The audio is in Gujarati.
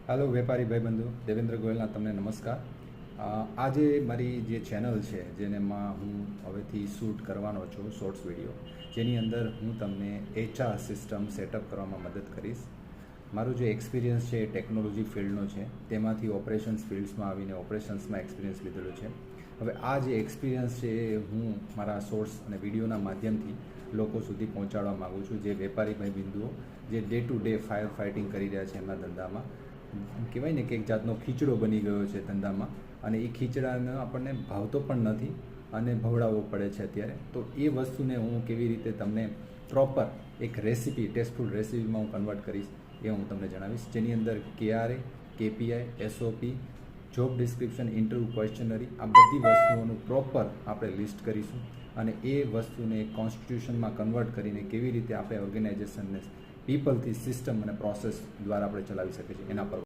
હાલો વેપારી ભાઈબંધુ, દેવેન્દ્ર ગોયલના તમને નમસ્કાર. આજે મારી જે ચેનલ છે જેનેમાં હું હવેથી શૂટ કરવાનો છું શોર્ટ્સ વિડીયો, જેની અંદર હું તમને HR સિસ્ટમ સેટઅપ કરવામાં મદદ કરીશ. મારું જે એક્સપિરિયન્સ છે એ ટેકનોલોજી ફિલ્ડનો છે, તેમાંથી ઓપરેશન્સ ફિલ્ડ્સમાં આવીને ઓપરેશન્સમાં એક્સપિરિયન્સ લીધેલો છે. હવે આ જે એક્સપિરિયન્સ છે એ હું મારા શોર્ટ્સ અને વિડીયોના માધ્યમથી લોકો સુધી પહોંચાડવા માગું છું, જે વેપારી ભાઈબંધુઓ જે day to day fire fighting કરી રહ્યા છે એમના ધંધામાં. કહેવાય ને કે એક જાતનો ખીચડો બની ગયો છે ધંધામાં, અને એ ખીચડાને આપણને ભાવતો પણ નથી અને ભવડાવવો પડે છે અત્યારે. તો એ વસ્તુને હું કેવી રીતે તમને પ્રોપર એક રેસીપી, ટેસ્ટફુલ રેસીપીમાં હું કન્વર્ટ કરીશ એ હું તમને જણાવીશ, જેની અંદર KRA, KPI, SOP, job description, interview questionnaire, આ બધી વસ્તુઓનું પ્રોપર આપણે લિસ્ટ કરીશું અને એ વસ્તુને કોન્સ્ટિટ્યુશનમાં કન્વર્ટ કરીને કેવી રીતે આપણે ઓર્ગેનાઇઝેશનને પીપલથી સિસ્ટમ અને પ્રોસેસ દ્વારા આપણે ચલાવી શકીએ છીએ એના પર